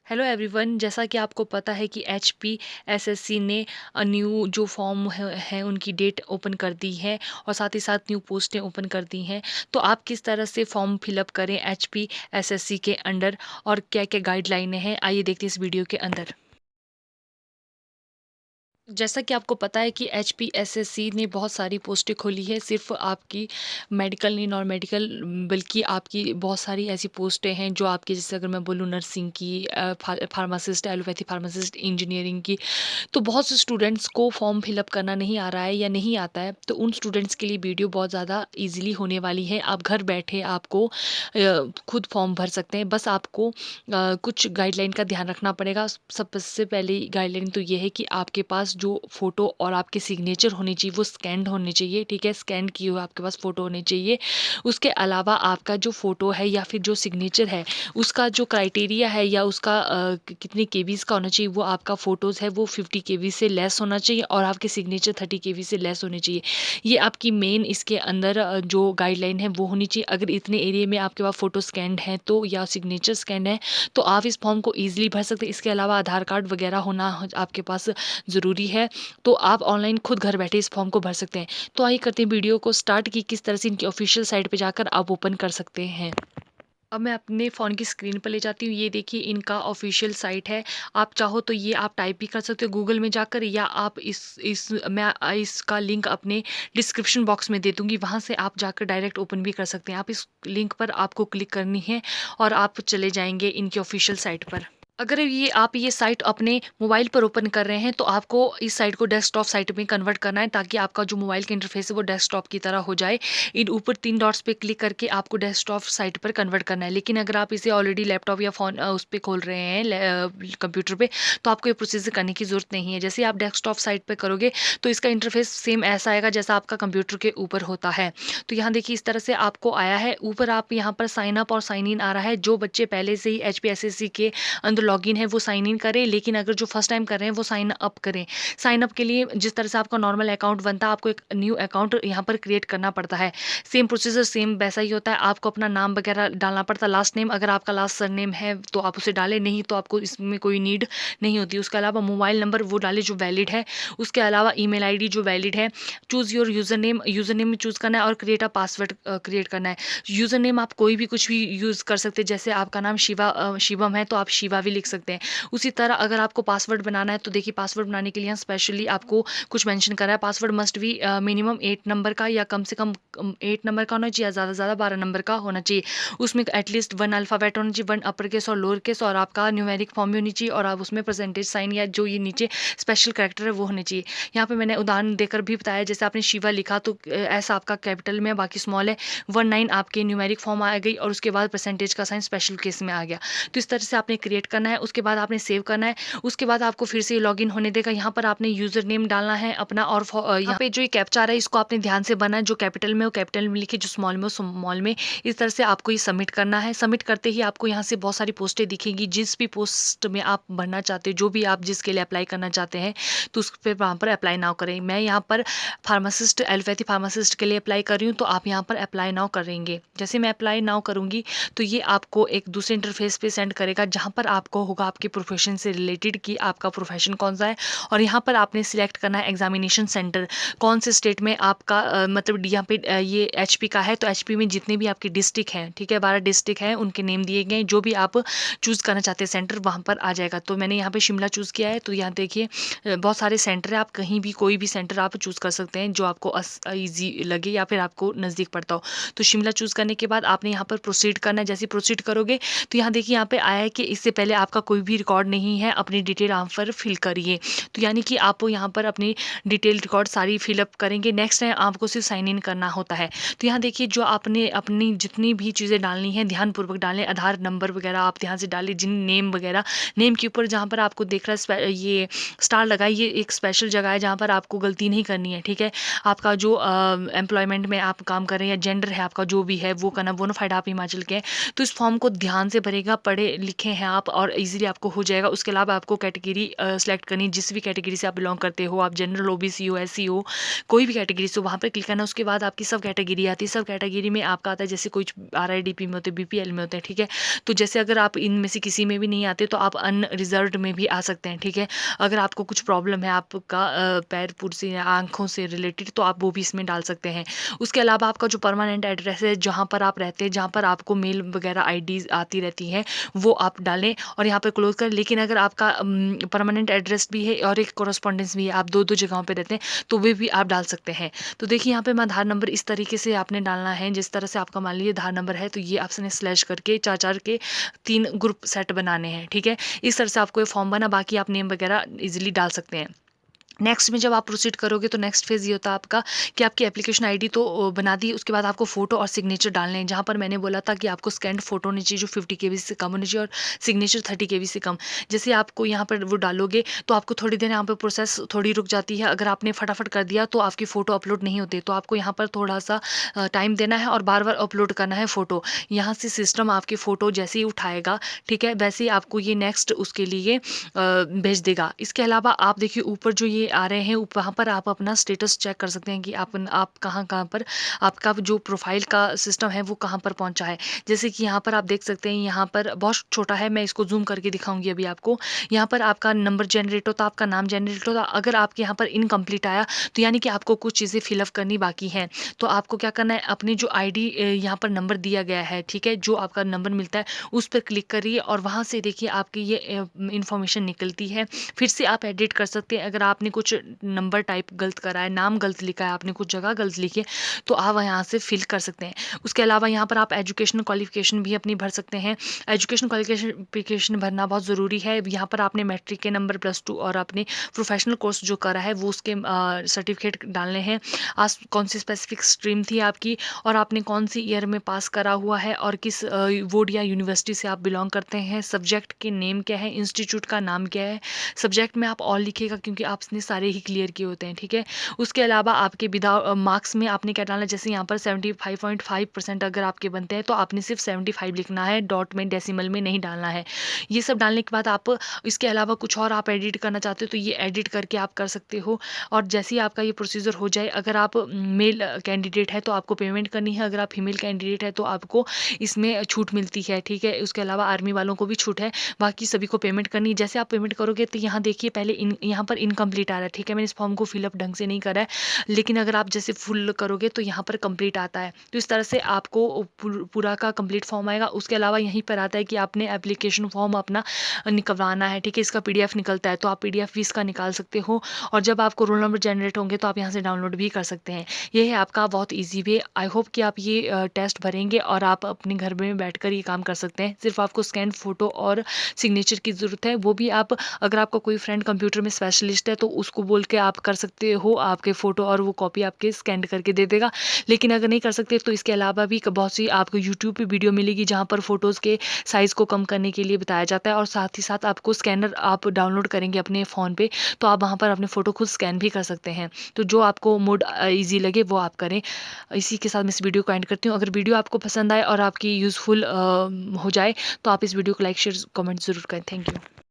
Hello everyone, जैसा कि आपको पता है कि एचपीएसएससी ने न्यू जो फॉर्म है उनकी डेट ओपन कर दी है और साथ ही साथ न्यू पोस्टें ओपन कर दी हैं। तो आप किस तरह से फॉर्म फिलअप करें एचपीएसएससी के अंडर और क्या क्या गाइडलाइनें हैं, आइए देखते हैं इस वीडियो के अंदर। जैसा कि आपको पता है कि एचपीएसएससी ने बहुत सारी पोस्टें खोली है, सिर्फ आपकी मेडिकल नहीं, नॉन मेडिकल, बल्कि आपकी बहुत सारी ऐसी पोस्टें हैं जो आपकी, जैसे अगर मैं बोलूँ नर्सिंग की, फार्मासिस्ट, एलोपैथी फार्मासिस्ट, इंजीनियरिंग की। तो बहुत से स्टूडेंट्स को फॉर्म फिलअप करना नहीं आ रहा है या नहीं आता है, तो उन स्टूडेंट्स के लिए वीडियो बहुत ज़्यादा इजीली होने वाली है। आप घर बैठे आपको खुद फॉर्म भर सकते हैं। बस आपको कुछ गाइडलाइन का ध्यान रखना पड़ेगा। सबसे पहली गाइडलाइन तो ये है कि आपके पास जो फ़ोटो और आपके सिग्नेचर होने चाहिए वो स्कैन्ड होने चाहिए, ठीक है? स्कैन किए हुए आपके पास फ़ोटो होने चाहिए। उसके अलावा आपका जो फ़ोटो है या फिर जो सिग्नेचर है, उसका जो क्राइटेरिया है या उसका कितने केबीज़ का होना चाहिए, वो आपका फ़ोटोज़ है वो 50 केबी से लेस होना चाहिए और आपके सिग्नेचर 30 केबी से लेस होने चाहिए। ये आपकी मेन इसके अंदर जो गाइडलाइन है वो होनी चाहिए। अगर इतने एरिया में आपके पास फ़ोटो स्कैन्ड है तो या सिग्नेचर स्कैन्ड है तो आप इस फॉर्म को ईज़िली भर सकते हैं। इसके अलावा आधार कार्ड वगैरह होना आपके पास ज़रूरी है। तो आप ऑनलाइन खुद घर बैठे इस फॉर्म को भर सकते हैं। तो आइए करते हैं वीडियो को स्टार्ट कि किस तरह से इनकी ऑफ़िशियल साइट पे जाकर आप ओपन कर सकते हैं। अब मैं अपने फ़ोन की स्क्रीन पर ले जाती हूँ। ये देखिए इनका ऑफ़िशियल साइट है। आप चाहो तो ये आप टाइप भी कर सकते हो गूगल में जाकर, या आप इस मैं इसका लिंक अपने डिस्क्रिप्शन बॉक्स में दे दूँगी, वहाँ से आप जाकर डायरेक्ट ओपन भी कर सकते हैं। आप इस लिंक पर आपको क्लिक करनी है और आप चले जाएँगे इनकी ऑफ़िशियल साइट पर। अगर ये साइट अपने मोबाइल पर ओपन कर रहे हैं तो आपको इस साइट को डेस्कटॉप साइट में कन्वर्ट करना है, ताकि आपका जो मोबाइल का इंटरफेस है वो डेस्कटॉप की तरह हो जाए। इन ऊपर 3 डॉट्स पे क्लिक करके आपको डेस्कटॉप साइट पर कन्वर्ट करना है। लेकिन अगर आप इसे ऑलरेडी लैपटॉप या फ़ोन उस पे खोल रहे हैं कंप्यूटर पे, तो आपको ये प्रोसीजर करने की ज़रूरत नहीं है। जैसे ही आप डेस्कटॉप साइट पे करोगे तो इसका इंटरफेस सेम ऐसा आएगा जैसा आपका कंप्यूटर के ऊपर होता है। तो यहाँ देखिए इस तरह से आपको आया है। ऊपर आप यहाँ पर साइन अप और साइन इन आ रहा है। जो बच्चे पहले से ही एचपीएसएससी के अंदर लॉगिन है वो साइन इन करें, लेकिन अगर जो फर्स्ट टाइम कर रहे हैं वो साइन अप करें। साइन अप के लिए जिस तरह से आपका नॉर्मल अकाउंट बनता है, आपको एक न्यू अकाउंट यहाँ पर क्रिएट करना पड़ता है। सेम प्रोसीजर सेम वैसा ही होता है। आपको अपना नाम वगैरह डालना पड़ता है, लास्ट नेम, अगर आपका लास्ट सरनेम है तो आप उसे डालें, नहीं तो आपको इसमें कोई नीड नहीं होती। उसके अलावा मोबाइल नंबर वो डालें जो वैलिड है। उसके अलावा ईमेल आईडी जो वैलिड है। चूज़ योर यूज़र नेम में चूज़ करना है और क्रिएट अ पासवर्ड क्रिएट करना है। यूज़र नेम आप कोई भी कुछ भी यूज़ कर सकते हैं। जैसे आपका नाम शिवम है तो आप शिवा भी लिख सकते हैं। उसी तरह अगर आपको पासवर्ड बनाना है तो देखिए पासवर्ड बनाने के लिए यहाँ स्पेशली आपको कुछ मेंशन करा है। Password must be minimum 8 number का, या कम से कम 8 नंबर का होना चाहिए, या ज़्यादा से ज़्यादा 12 नंबर का होना चाहिए। उसमें एटलीस्ट 1 अल्फ़ाबेट होना चाहिए, 1 अपर केस और लोअर केस, और आपका न्यूमेरिक फॉर्म भी होनी चाहिए, और आप उसमें परसेंटेज साइन या जो ये नीचे स्पेशल कैरेक्टर है वो होने चाहिए। यहाँ पे मैंने उदाहरण देकर भी बताया, जैसे आपने शिवा लिखा तो ऐसा आपका कैपिटल में बाकी स्मॉल है, 19 आपके न्यूमेरिक फॉर्म आ गई और उसके बाद परसेंटेज का साइन स्पेशल केस में आ गया। तो इस तरह से आपने क्रिएट करना है। उसके बाद आपने सेव करना है। उसके बाद आपको फिर से लॉगिन होने देगा। यहाँ पर आपने यूज़र नेम डालना है अपना, और यहाँ पे जो ये कैप्चा आ रहा है इसको आपने ध्यान से भरना है। जो कैपिटल में वो कैपिटल में लिखे, जो स्मॉल में वो स्मॉल में। इस तरह से आपको ये सबमिट करना है। सबमिट करते ही आपको यहाँ से बहुत सारी पोस्टें दिखेंगी। जिस भी पोस्ट में आप भरना चाहते हो, जो भी आप जिसके लिए अप्लाई करना चाहते हैं, तो उस पर वहाँ पर अप्लाई नाउ करें। मैं यहाँ पर फार्मासिस्ट, एलोपैथी फार्मासिस्ट के लिए अप्लाई कर रही हूँ, तो आप यहाँ पर अप्लाई नाउ करेंगे। जैसे मैं अप्लाई नाउ करूँगी तो ये आपको एक दूसरे इंटरफेस पे सेंड करेगा, जहाँ पर आपको होगा आपके प्रोफेशन से रिलेटेड कि आपका प्रोफेशन कौन सा है। और यहाँ पर आपने सिलेक्ट करना है एग्जामिनेशन सेंटर, कौन से स्टेट में आपका मतलब यहाँ पे ये एचपी का है तो एचपी में जितने भी आपके डिस्ट्रिक्ट हैं, ठीक है, 12 डिस्ट्रिक्ट हैं, उनके नेम दिए गए हैं। जो भी आप चूज़ करना चाहते हैं सेंटर, वहाँ पर आ जाएगा। तो मैंने यहाँ पे शिमला चूज़ किया है। तो यहाँ देखिए बहुत सारे सेंटर है, आप कहीं भी कोई भी सेंटर आप चूज़ कर सकते हैं जो आपको ईजी लगे या फिर आपको नज़दीक पड़ता हो। तो शिमला चूज़ करने के बाद आपने यहाँ पर प्रोसीड करना है। जैसे प्रोसीड करोगे तो यहाँ देखिए यहाँ पे आया है कि इससे पहले आपका कोई भी रिकॉर्ड नहीं है, अपनी डिटेल यहाँ पर फिल करिए। तो यानी कि आप यहाँ पर अपनी डिटेल रिकॉर्ड सारी फिलअप करेंगे। नेक्स्ट टाइम आपको सिर्फ साइन इन करना होता है। तो यहाँ देखिए जो आपने अपनी जितनी भी चीज़ें डालनी है ध्यानपूर्वक डालें। आधार नंबर वगैरह आप ध्यान से डालें, जिन नेम वगैरह, नेम के ऊपर जहाँ पर आपको देख रहा है ये स्टार लगा है, ये एक स्पेशल जगह है जहाँ पर आपको गलती नहीं करनी है, ठीक है। आपका जो एम्प्लॉयमेंट में आप काम कर रहे हैं या जेंडर है आपका जो भी है वो करना, बोनाफाइड आप हिमाचल के हैं, तो इस फॉर्म को ध्यान से भरेगा। पढ़े लिखे हैं आप और और ईजिली आपको हो जाएगा। उसके अलावा आपको कैटेगरी सेलेक्ट करनी, जिस भी कैटेगरी से आप बिलोंग करते हो, आप जनरल ओबीसी हो, एससी हो, कोई भी कैटेगरी से, वहाँ पर क्लिक करना। उसके बाद आपकी सब कैटेगरी आती है। सब कैटेगरी में आपका आता है, जैसे कुछ RIDP में होते हैं, BPL में होते हैं, ठीक है। तो जैसे अगर आप इनमें से किसी में भी नहीं आते तो आप अनरिजर्व्ड में भी आ सकते हैं, ठीक है। अगर आपको कुछ प्रॉब्लम है आपका पैर पुर्जे या आँखों से रिलेटेड, तो आप वो भी इसमें डाल सकते हैं। उसके अलावा आपका जो परमानेंट एड्रेस है, जहाँ पर आप रहते हैं, जहाँ पर आपको मेल वगैरह आईडीज़ आती रहती हैं, वो आप डालें और यहाँ पर क्लोज करें। लेकिन अगर आपका परमानेंट एड्रेस भी है और एक कॉरेस्पॉन्डेंस भी है, आप 2-2 जगहों पे रहते हैं, तो वे भी आप डाल सकते हैं। तो देखिए यहाँ पे मैं आधार नंबर इस तरीके से आपने डालना है, जिस तरह से आपका मान लीजिए आधार नंबर है, तो ये आपने स्लैश करके 4-4 के 3 ग्रुप सेट बनाने हैं, ठीक है। इस तरह से आपको ये फॉर्म बना, बाकी आप नेम वगैरह इजीली डाल सकते हैं। नेक्स्ट में जब आप प्रोसीड करोगे तो नेक्स्ट फेज़ ये होता है आपका कि आपकी एप्लीकेशन आईडी तो बना दी, उसके बाद आपको फ़ोटो और सिग्नेचर डालने हैं। जहाँ पर मैंने बोला था कि आपको स्कैन्ड फ़ोटो होनी चाहिए जो 50 केबी से कम होनी चाहिए और सिग्नेचर 30 केबी से कम। जैसे आपको यहाँ पर वो डालोगे तो आपको थोड़ी देर यहाँ पे प्रोसेस थोड़ी रुक जाती है। अगर आपने फटाफट कर दिया तो आपकी फ़ोटो अपलोड नहीं होती, तो आपको यहाँ पर थोड़ा-सा टाइम देना है और बार-बार अपलोड करना है फ़ोटो। यहाँ से सिस्टम आपकी फ़ोटो जैसे ही उठाएगा, ठीक है, वैसे ही आपको ये नेक्स्ट उसके लिए भेज देगा। इसके अलावा आप देखिए ऊपर जो ये आ रहे हैं, वहाँ पर आप अपना स्टेटस चेक कर सकते हैं कि आप कहाँ-कहाँ पर आपका जो प्रोफ़ाइल का सिस्टम है वो कहाँ पर पहुँचा है। जैसे कि यहाँ पर आप देख सकते हैं, यहाँ पर बहुत छोटा है, मैं इसको ज़ूम करके दिखाऊँगी अभी आपको। यहाँ पर आपका नंबर जनरेट होता, आपका नाम जनरेट होता। अगर आपके यहाँ पर इनकम्प्लीट आया तो यानी कि आपको कुछ चीज़ें फ़िल अप करनी बाकी हैं। तो आपको क्या करना है, अपनी जो आईडी यहाँ पर नंबर दिया गया है, ठीक है, जो आपका नंबर मिलता है उस पर क्लिक करिए और वहाँ से देखिए आपकी ये इन्फॉर्मेशन निकलती है। फिर से आप एडिट कर सकते हैं। अगर आपने कुछ नंबर टाइप गलत करा है, नाम गलत लिखा है, आपने कुछ जगह गलत लिखी है, तो आप यहाँ से फिल कर सकते हैं। उसके अलावा यहाँ पर आप एजुकेशनल क्वालिफिकेशन भी अपनी भर सकते हैं। एजुकेशन क्वालिफिकेशन भरना बहुत ज़रूरी है। यहाँ पर आपने मैट्रिक के नंबर, +2 और आपने प्रोफेशनल कोर्स जो करा है वो उसके सर्टिफिकेट डालने हैं। आज कौन सी स्पेसिफिक स्ट्रीम थी आपकी और आपने कौन सी ईयर में पास करा हुआ है और किस बोर्ड या यूनिवर्सिटी से आप बिलोंग करते हैं। सब्जेक्ट के नेम क्या है, इंस्टीट्यूट का नाम क्या है। सब्जेक्ट में आप ऑल लिखिएगा क्योंकि आपने सारे ही क्लियर किए होते हैं, ठीक है। उसके अलावा आपके मार्क्स में आपने क्या डालना है, जैसे यहाँ पर 75.5% अगर आपके बनते हैं तो आपने सिर्फ 75 लिखना है, डॉट में डेसिमल में नहीं डालना है। ये सब डालने के बाद आप इसके अलावा कुछ और आप एडिट करना चाहते हो तो ये एडिट करके आप कर सकते हो। और जैसे ही आपका ये प्रोसीजर हो जाए, अगर आप मेल कैंडिडेट है तो आपको पेमेंट करनी है, अगर आप फीमेल कैंडिडेट है तो आपको इसमें छूट मिलती है, ठीक है। उसके अलावा आर्मी वालों को भी छूट है, बाकी सभी को पेमेंट करनी है। जैसे आप पेमेंट करोगे तो यहाँ देखिए पहले यहाँ पर इनकम्प्लीट आ रहा है, ठीक है। मैंने इस फॉर्म को फिलअप ढंग से नहीं करा है, लेकिन अगर आप जैसे फुल करोगे तो यहाँ पर कंप्लीट आता है। तो इस तरह से आपको पूरा का कंप्लीट फॉर्म आएगा। उसके अलावा यहीं पर आता है कि आपने एप्लीकेशन फॉर्म अपना निकलवाना है, ठीक है। इसका PDF निकलता है तो आप PDF भी इसका निकाल सकते हो और जब आपको रोल नंबर जनरेट होंगे तो आप यहाँ से डाउनलोड भी कर सकते हैं। ये है आपका बहुत ईजी वे। आई होप कि आप ये टेस्ट भरेंगे और आप अपने घर में बैठकर ये काम कर सकते हैं। सिर्फ आपको स्कैन फ़ोटो और सिग्नेचर की ज़रूरत है, वो भी आप, अगर आपका कोई फ्रेंड कंप्यूटर में स्पेशलिस्ट है तो उसको बोल के आप कर सकते हो। आपके फ़ोटो और वो कॉपी आपके स्कैन करके दे देगा। लेकिन अगर नहीं कर सकते तो इसके अलावा भी बहुत सी आपको यूट्यूब पे वीडियो मिलेगी जहाँ पर फ़ोटोज़ के साइज़ को कम करने के लिए बताया जाता है और साथ ही साथ आपको स्कैनर आप डाउनलोड करेंगे अपने फ़ोन पे तो आप वहाँ पर अपने फ़ोटो खुद स्कैन भी कर सकते हैं। तो जो आपको मोड ईज़ी लगे वो आप करें। इसी के साथ मैं इस वीडियो को एंड करती हूँ। अगर वीडियो आपको पसंद आए और आपकी यूज़फुल हो जाए तो आप इस वीडियो को लाइक, शेयर, कमेंट ज़रूर करें। Thank you.